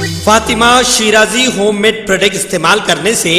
Fatima Shirazi home made product استعمال کرنے سے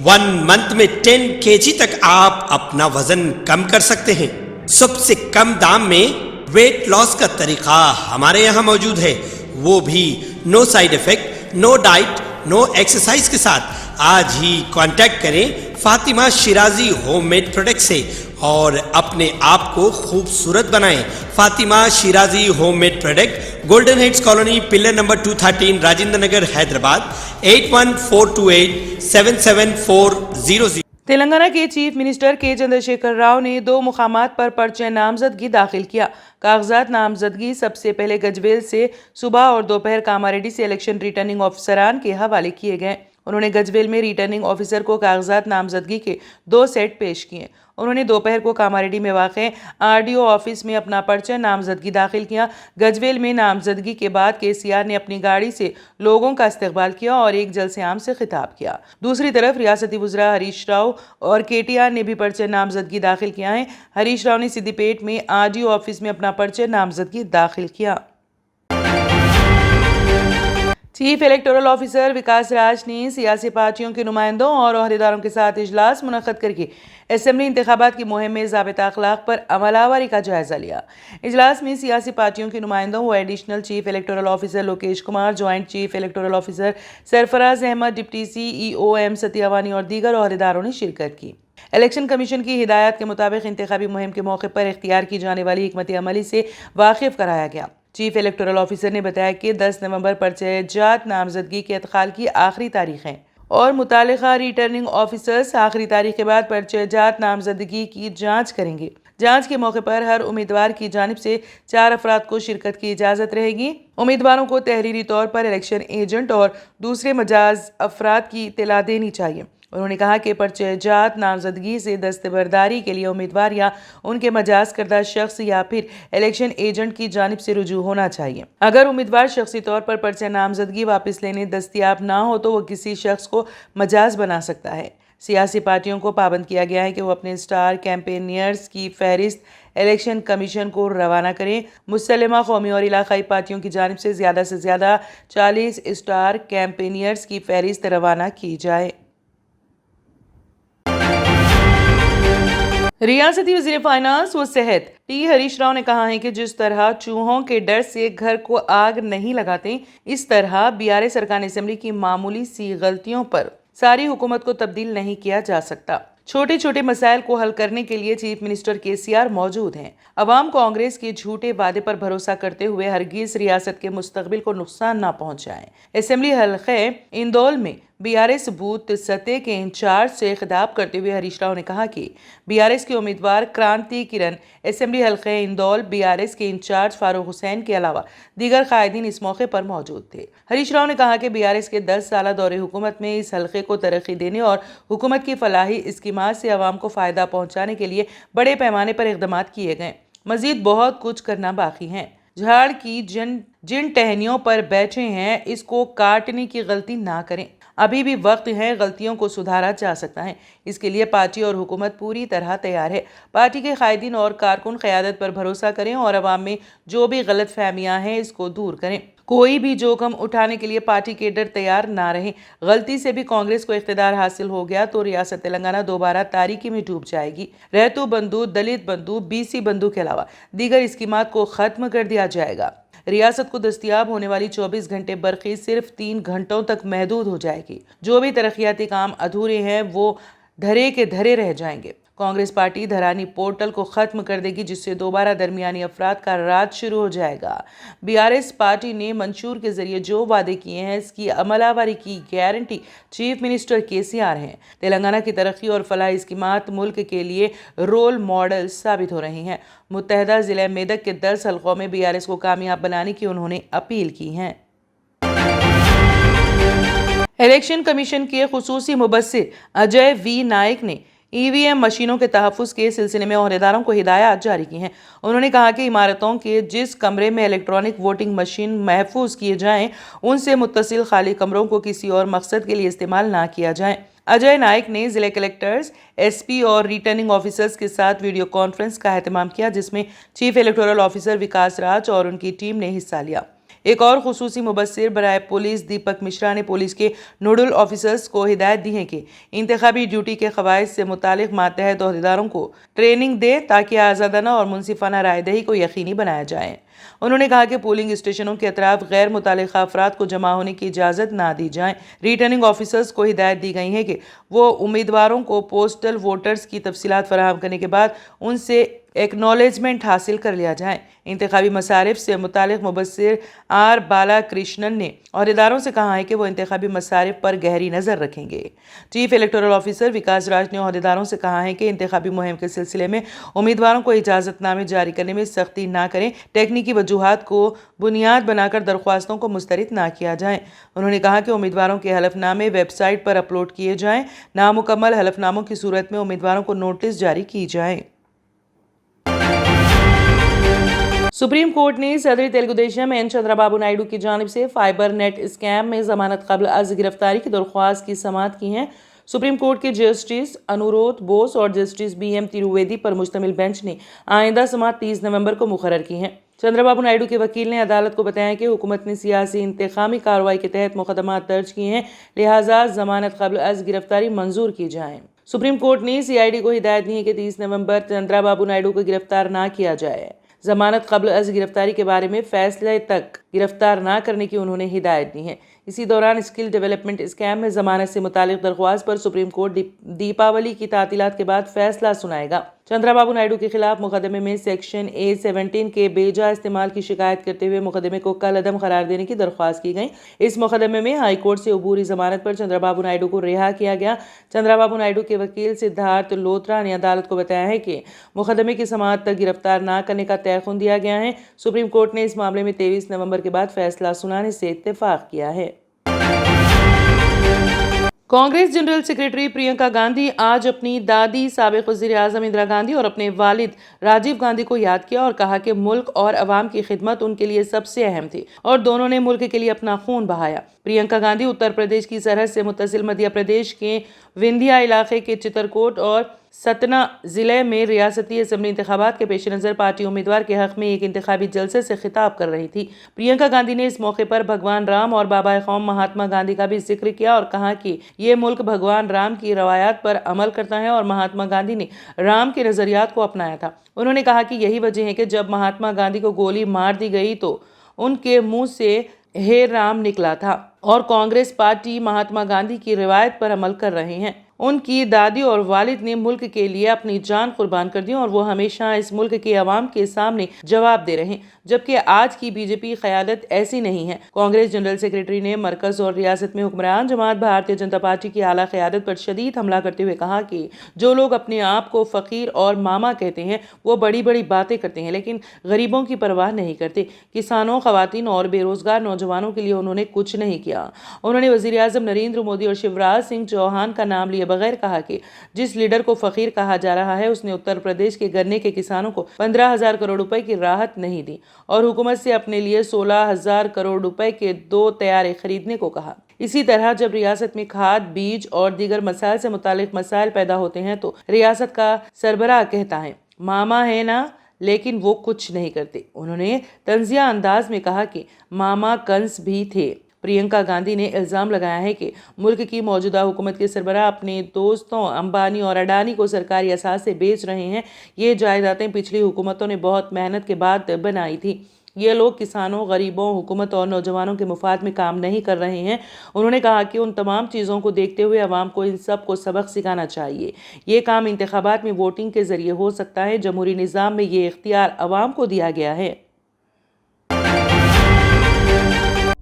1 منتھ میں 10 kg تک آپ اپنا وزن کم کر سکتے ہیں۔ سب سے کم دام میں ویٹ لاس کا طریقہ ہمارے یہاں موجود ہے، وہ بھی no side effect, no diet, no exercise کے ساتھ۔ آج ہی کانٹیکٹ کریں Fatima Shirazi home made product سے اور اپنے آپ کو خوبصورت بنائیں۔ Fatima Shirazi home made product, golden heights colony, pillar number 213، Rajendra Nagar, Hyderabad, 8142877400۔ Telangana کے چیف منسٹر کے چندرشیکھر راؤ نے 2 مقامات پر پرچہ نامزدگی داخل کیا۔ کاغذات نامزدگی سب سے پہلے گجویل سے صبح اور دوپہر کاماریڈی سے الیکشن ریٹرننگ آفیسران کے حوالے کیے گئے۔ انہوں نے گجویل میں ریٹرننگ آفیسر کو کاغذات نامزدگی کے 2 سیٹ پیش کیے۔ انہوں نے دوپہر کو کاماریڈی میں واقع RDO آفس میں اپنا پرچہ نامزدگی داخل کیا۔ گجویل میں نامزدگی کے بعد KCR نے اپنی گاڑی سے لوگوں کا استقبال کیا اور ایک جلسے عام سے خطاب کیا۔ دوسری طرف ریاستی وزراء ہریش راؤ اور KTR نے بھی پرچہ نامزدگی داخل کیا ہے۔ ہریش راؤ نے سدی پیٹ میں RDO آفس میں اپنا پرچہ نامزدگی داخل کیا۔ چیف الیکٹورل آفیسر وکاس راج نے سیاسی پارٹیوں کے نمائندوں اور عہدیداروں کے ساتھ اجلاس منعقد کر کے اسمبلی انتخابات کی مہم میں ضابطہ اخلاق پر عمل آوری کا جائزہ لیا۔ اجلاس میں سیاسی پارٹیوں کے نمائندوں و additional chief electoral officer Lokesh Kumar, joint chief electoral officer Sarfaraz Ahmed, deputy CEO M Satya اور دیگر عہدیداروں نے شرکت کی۔ الیکشن کمیشن کی ہدایات کے مطابق انتخابی مہم کے موقع پر اختیار کی جانے والی حکمت عملی سے واقف کرایا گیا۔ چیف الیکٹورل آفیسر نے بتایا کہ 10 نومبر پرچہ جات نامزدگی کے ادخال کی آخری تاریخ ہے اور متعلقہ ریٹرننگ آفیسرز آخری تاریخ کے بعد پرچہ جات نامزدگی کی جانچ کریں گے۔ جانچ کے موقع پر ہر امیدوار کی جانب سے 4 افراد کو شرکت کی اجازت رہے گی۔ امیدواروں کو تحریری طور پر الیکشن ایجنٹ اور دوسرے مجاز افراد کی اطلاع دینی چاہیے۔ انہوں نے کہا کہ پرچہ جات نامزدگی سے دستبرداری کے لیے امیدوار یا ان کے مجاز کردہ شخص یا پھر الیکشن ایجنٹ کی جانب سے رجوع ہونا چاہیے۔ اگر امیدوار شخصی طور پر پرچہ نامزدگی واپس لینے دستیاب نہ ہو تو وہ کسی شخص کو مجاز بنا سکتا ہے۔ سیاسی پارٹیوں کو پابند کیا گیا ہے کہ وہ اپنے اسٹار کیمپینئرز کی فہرست الیکشن کمیشن کو روانہ کریں۔ مسلمہ، قومی اور علاقائی پارٹیوں کی جانب سے زیادہ 40 اسٹار کیمپینئرز کی فہرست روانہ کی جائے۔ ریاستی وزیر فائنانس و صحت ٹی ہریش راؤ نے کہا ہے کہ جس طرح چوہوں کے ڈر سے گھر کو آگ نہیں لگاتے، اس طرح BRS ارکان اسمبلی کی معمولی سی غلطیوں پر ساری حکومت کو تبدیل نہیں کیا جا سکتا۔ چھوٹے چھوٹے مسائل کو حل کرنے کے لیے چیف منسٹر KCR موجود ہیں۔ عوام کانگریس کے جھوٹے وعدے پر بھروسہ کرتے ہوئے ہرگز ریاست کے مستقبل کو نقصان نہ پہنچائیں۔ اسمبلی حلقہ اندول میں BRS بوتھ سطح کے انچارج سے خطاب کرتے ہوئے ہریش راؤ نے کہا کہ BRS کے امیدوار کرانتی کرن، اسمبلی حلقہ اندول BRS کے انچارج فاروق حسین کے علاوہ دیگر قائدین اس موقع پر موجود تھے۔ ہریش راؤ نے کہا کہ BRS کے 10 سالہ دور حکومت میں اس حلقے کو ترقی دینے اور حکومت کی فلاحی اسکیمات سے عوام کو فائدہ پہنچانے کے لیے بڑے پیمانے پر اقدامات کیے گئے۔ مزید بہت کچھ کرنا باقی ہے۔ جھاڑ کی جن ٹہنیوں پر بیٹھے ہیں اس کو کاٹنے کی غلطی نہ کریں۔ ابھی بھی وقت ہے، غلطیوں کو سدھارا جا سکتا ہے۔ اس کے لیے پارٹی اور حکومت پوری طرح تیار ہے۔ پارٹی کے قائدین اور کارکن قیادت پر بھروسہ کریں اور عوام میں جو بھی غلط فہمیاں ہیں اس کو دور کریں۔ کوئی بھی جوخم اٹھانے کے لیے پارٹی کے ڈر تیار نہ رہیں۔ غلطی سے بھی کانگریس کو اقتدار حاصل ہو گیا تو ریاست تلنگانہ دوبارہ تاریکی میں ڈوب جائے گی۔ ریتو بندھو، دلت بندھو، BC بندھو کے علاوہ دیگر اسکیمات کو ختم کر دیا جائے گا۔ ریاست کو دستیاب ہونے والی 24 گھنٹے برقی صرف 3 گھنٹوں تک محدود ہو جائے گی۔ جو بھی ترقیاتی کام ادھورے ہیں وہ دھرے کے دھرے رہ جائیں گے۔ کانگریس پارٹی دھرانی پورٹل کو ختم کر دے گی جس سے دوبارہ درمیانی افراد کا راج شروع ہو جائے گا۔ BRS پارٹی نے منشور کے ذریعے جو وعدے کیے ہیں اس کی عمل آوری کی گارنٹی چیف منسٹر KCR ہیں۔ تلنگانہ کی ترقی اور فلاحی اسکیمات ملک کے لیے رول ماڈل ثابت ہو رہی ہیں۔ متحدہ ضلع میدک کے 10 حلقوں میں BRS کو کامیاب بنانے کی انہوں نے اپیل کی ہے۔ الیکشن کمیشن کے خصوصی مبصر اجے وی نائک نے EVM مشینوں کے تحفظ کے سلسلے میں عہدیداروں کو ہدایات جاری کی ہیں۔ انہوں نے کہا کہ عمارتوں کے جس کمرے میں الیکٹرانک ووٹنگ مشین محفوظ کیے جائیں ان سے متصل خالی کمروں کو کسی اور مقصد کے لیے استعمال نہ کیا جائے۔ اجے نائک نے ضلع کلکٹرز، SP اور ریٹرننگ آفیسرز کے ساتھ ویڈیو کانفرنس کا اہتمام کیا جس میں چیف الیکٹورل آفیسر وکاس راج اور ان کی ٹیم نے حصہ لیا۔ ایک اور خصوصی مبصر برائے پولیس دیپک مشرا نے پولیس کے نوڈل آفیسرز کو ہدایت دی ہے کہ انتخابی ڈیوٹی کے قواعد سے متعلق ماتحت عہدیداروں کو ٹریننگ دے تاکہ آزادانہ اور منصفانہ رائے دہی کو یقینی بنایا جائے۔ انہوں نے کہا کہ پولنگ اسٹیشنوں کے اطراف غیر متعلقہ افراد کو جمع ہونے کی اجازت نہ دی جائے۔ ریٹرننگ آفیسرز کو ہدایت دی گئی ہے کہ وہ امیدواروں کو پوسٹل ووٹرز کی تفصیلات فراہم کرنے کے بعد ان سے ایکنالجمنٹ حاصل کر لیا جائے۔ انتخابی مصارف سے متعلق مبصر آر بالا کرشنن نے عہدیداروں سے کہا ہے کہ وہ انتخابی مصارف پر گہری نظر رکھیں گے۔ چیف الیکٹورل آفیسر وکاس راج نے عہدیداروں سے کہا ہے کہ انتخابی مہم کے سلسلے میں امیدواروں کو اجازت نامے جاری کرنے میں سختی نہ کریں، ٹیکنیکی وجوہات کو بنیاد بنا کر درخواستوں کو مسترد نہ کیا جائے۔ انہوں نے کہا کہ امیدواروں کے حلف نامے ویب سائٹ پر اپلوڈ کیے جائیں، نامکمل حلف ناموں کی صورت میں امیدواروں کو نوٹس جاری کی جائیں۔ سپریم کورٹ نے صدر تیلگو دیشم این چندرا بابو نائیڈو کی جانب سے فائبر نیٹ اسکیم میں ضمانت قبل از گرفتاری کی درخواست کی سماعت کی ہے۔ سپریم کورٹ کے جسٹس انورودھ بوس اور جسٹس بی ایم ترویدی پر مشتمل بینچ نے آئندہ سماعت 30 نومبر کو مقرر کی ہے۔ چندرا بابو نائیڈو کے وکیل نے عدالت کو بتایا کہ حکومت نے سیاسی انتقامی کارروائی کے تحت مقدمات درج کیے ہیں، لہٰذا ضمانت قبل از گرفتاری منظور کی جائے۔ سپریم کورٹ نے سی آئی ڈی کو ہدایت دی ہے کہ 30 نومبر چندرا بابو نائیڈو کو گرفتار نہ کیا جائے۔ ضمانت قبل از گرفتاری کے بارے میں فیصلے تک گرفتار نہ کرنے کی انہوں نے ہدایت دی ہے۔ اسی دوران اسکل ڈیولپمنٹ اسکیم میں ضمانت سے متعلق درخواست پر سپریم کورٹ دیپاولی کی تعطیلات کے بعد فیصلہ سنائے گا۔ چندرا بابو نائیڈو کے خلاف مقدمے میں سیکشن A17 کے بے جا استعمال کی شکایت کرتے ہوئے مقدمے کو کل عدم قرار دینے کی درخواست کی گئی۔ اس مقدمے میں ہائی کورٹ سے عبوری ضمانت پر چندرا بابو نائیڈو کو رہا کیا گیا۔ چندرا بابو نائیڈو کے وکیل سدھارتھ لوتھرا نے عدالت کو بتایا ہے کہ مقدمے کی سماعت تک گرفتار نہ کرنے کا طے دیا گیا ہے۔ سپریم کورٹ نے اس معاملے میں 23 نومبر کے بعد فیصلہ سنانے سے اتفاق کیا ہے۔ کانگریس جنرل سیکریٹری پرینکا گاندھی آج اپنی دادی سابق وزیر اعظم اندرا گاندھی اور اپنے والد راجیو گاندھی کو یاد کیا اور کہا کہ ملک اور عوام کی خدمت ان کے لیے سب سے اہم تھی اور دونوں نے ملک کے لیے اپنا خون بہایا۔ پرینکا گاندھی اتر پردیش کی سرحد سے متصل مدھیہ پردیش کے وندھیا علاقے کے چترکوٹ اور ستنا ضلع میں ریاستی اسمبلی انتخابات کے پیش نظر پارٹی امیدوار کے حق میں ایک انتخابی جلسے سے خطاب کر رہی تھی۔ پرینکا گاندھی نے اس موقع پر بھگوان رام اور بابا قوم مہاتما گاندھی کا بھی ذکر کیا اور کہا کہ یہ ملک بھگوان رام کی روایات پر عمل کرتا ہے اور مہاتما گاندھی نے رام کے نظریات کو اپنایا تھا۔ انہوں نے کہا کہ یہی وجہ ہے کہ جب مہاتما گاندھی کو گولی مار دی گئی تو ان کے منہ سے ہے رام نکلا تھا اور کانگریس پارٹی مہاتما گاندھی کی روایت پر عمل کر رہے ہیں۔ ان کی دادی اور والد نے ملک کے لیے اپنی جان قربان کر دی اور وہ ہمیشہ اس ملک کے عوام کے سامنے جواب دے رہے، جبکہ آج کی بی جے پی قیادت ایسی نہیں ہے۔ کانگریس جنرل سیکریٹری نے مرکز اور ریاست میں حکمران جماعت بھارتیہ جنتا پارٹی کی اعلیٰ قیادت پر شدید حملہ کرتے ہوئے کہا کہ جو لوگ اپنے آپ کو فقیر اور ماما کہتے ہیں وہ بڑی بڑی باتیں کرتے ہیں لیکن غریبوں کی پرواہ نہیں کرتے۔ کسانوں، خواتین اور بے روزگار نوجوانوں کے لیے انہوں نے کچھ نہیں کیا۔ انہوں نے وزیر اعظم نریندر مودی اور شیوراج سنگھ چوہان کا نام لیے بغیر کہا کہ جس لیڈر کو فقیر کہا جا رہا ہے اس نے اتر پردیش کے گنے کے کسانوں کو 15,000 کروڑ روپے کی راحت نہیں دی اور حکومت سے اپنے لیے 16,000 کروڑ روپے کے 2 طیارے خریدنے کو کہا۔ اسی طرح جب ریاست میں کھاد، بیج اور دیگر مسائل سے متعلق مسائل پیدا ہوتے ہیں تو ریاست کا سربراہ کہتا ہے ماما ہے نا، لیکن وہ کچھ نہیں کرتے۔ انہوں نے طنزیہ انداز میں کہا کہ ماما کنس بھی تھے۔ پرینکا گاندھی نے الزام لگایا ہے کہ ملک کی موجودہ حکومت کے سربراہ اپنے دوستوں امبانی اور اڈانی کو سرکاری اثاثے بیچ رہے ہیں۔ یہ جائیدادیں پچھلی حکومتوں نے بہت محنت کے بعد بنائی تھی۔ یہ لوگ کسانوں، غریبوں، حکومت اور نوجوانوں کے مفاد میں کام نہیں کر رہے ہیں۔ انہوں نے کہا کہ ان تمام چیزوں کو دیکھتے ہوئے عوام کو ان سب کو سبق سکھانا چاہیے۔ یہ کام انتخابات میں ووٹنگ کے ذریعے ہو سکتا ہے۔ جمہوری نظام میں یہ اختیار عوام کو دیا گیا ہے۔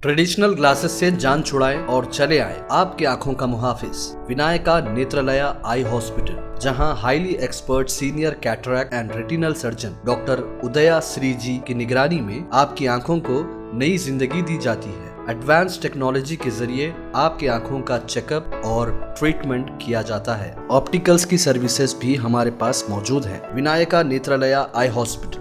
ٹریڈیشنل گلاسز سے جان چھڑائیں اور چلے آئیں آپ کی آنکھوں کا محافظ ونائکا نیترالیہ آئی ہاسپٹل، جہاں highly expert senior cataract and retinal surgeon doctor Udaya Sri ji کی نگرانی میں آپ کی آنکھوں کو نئی زندگی دی جاتی ہے۔ ایڈوانس ٹیکنالوجی کے ذریعے آپ کی آنکھوں کا چیک اپ اور ٹریٹمنٹ کیا جاتا ہے۔ آپٹیکلز کی سروسز بھی ہمارے پاس موجود ہیں۔ Vinayaka Netralaya eye hospital,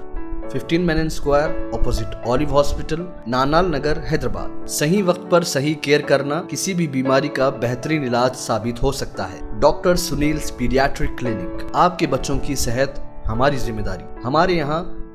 15 Menon square, opposite olive hospital, Nanal Nagar, Hyderabad. صحیح وقت پر صحیح کیئر کرنا کسی بھی بیماری کا بہترین علاج ثابت ہو سکتا ہے۔ ڈاکٹر سنیل پیڈیاٹرک کلینک، آپ کے بچوں کی صحت ہماری ذمہ داری۔ ہمارے یہاں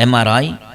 MRI,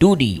2D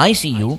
ICU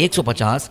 150,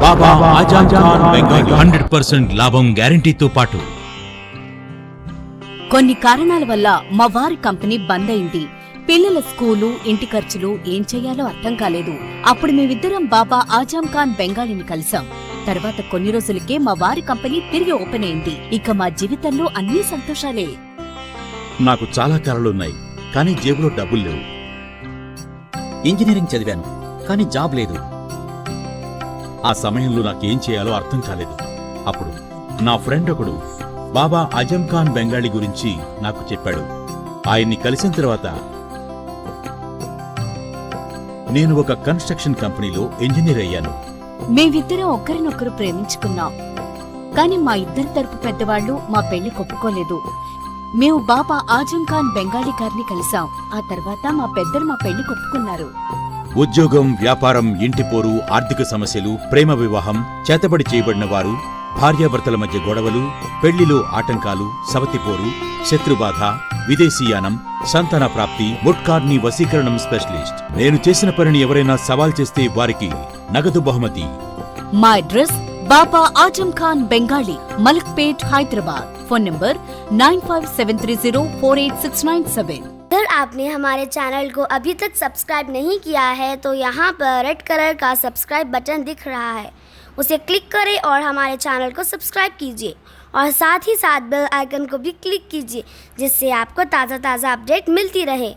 బాబా ఆజాం ఖాన్ బెంగాలీ 100% లాభం గ్యారంటీతో పాటు కొన్ని కారణాల వల్ల మా వారి కంపెనీ బంద్ అయింది. పిల్లల స్కూలు, ఇంటి ఖర్చులు ఏం చెయ్యాలో అర్థం కాలేదు. అప్పుడు మేమిద్దరం బాబా ఆజాం ఖాన్ బెంగాలీని కలిసాం. తర్వాత కొన్ని రోజులకే మా వారి కంపెనీ తిరిగి ఓపెన్ అయింది. ఇక మా జీవితంలో అన్ని సంతోషాలే. నాకు చాలా కలలున్నాయి, కానీ జేబులో డబ్బులు లేవు. ఇంజనీరింగ్ చదివాను, కానీ జాబ్ లేదు. ఆ సమయంలో నాకేం చేయాలో అర్థం కాలేదు. అప్పుడు నా ఫ్రెండ్ ఒకడు బాబా ఆజం ఖాన్ బెంగాలీ గురించి నాకు చెప్పాడు. ఆయన్ని కలిసిన తర్వాత నేను ఒక కన్స్ట్రక్షన్ కంపెనీలో ఇంజనీర్ అయ్యాను. మేమిద్దరం ఒకరినొకరు ప్రేమించుకున్నాం, కానీ మా ఇద్దరి తరపు పెద్దవాళ్లు మా పెళ్లి ఒప్పుకోలేదు. మేము బాబా ఆజం ఖాన్ బెంగాలీ గారిని కలిసాం. ఆ తర్వాత మా పెద్దలు మా పెళ్లి ఒప్పుకున్నారు. ఉద్యోగం, వ్యాపారం, ఇంటి పోరు, ఆర్థిక సమస్యలు, ప్రేమ వివాహం, చేతబడి చేయబడిన వారు, భార్యాభర్తల మధ్య గొడవలు, పెళ్లిలో ఆటంకాలు, సవతిపోరు, శత్రుబాధ, విదేశీయానం, సంతాన ప్రాప్తి, ముట్కార్ని వశీకరణం స్పెషలిస్ట్. నేను చేసిన పనిని ఎవరైనా సవాల్ చేస్తే వారికి నగదు బహుమతి. మా address Baba Azam Khan Bengali, Malakpet, Hyderabad. Phone number 9573048697. اگر آپ نے ہمارے چینل کو ابھی تک سبسکرائب نہیں کیا ہے تو یہاں پر ریڈ کلر کا سبسکرائب بٹن دکھ رہا ہے، اسے کلک کریں اور ہمارے چینل کو سبسکرائب کیجیے اور ساتھ ہی ساتھ بیل آئیکن کو بھی کلک کیجیے، جس سے آپ کو تازہ اپڈیٹ ملتی رہے۔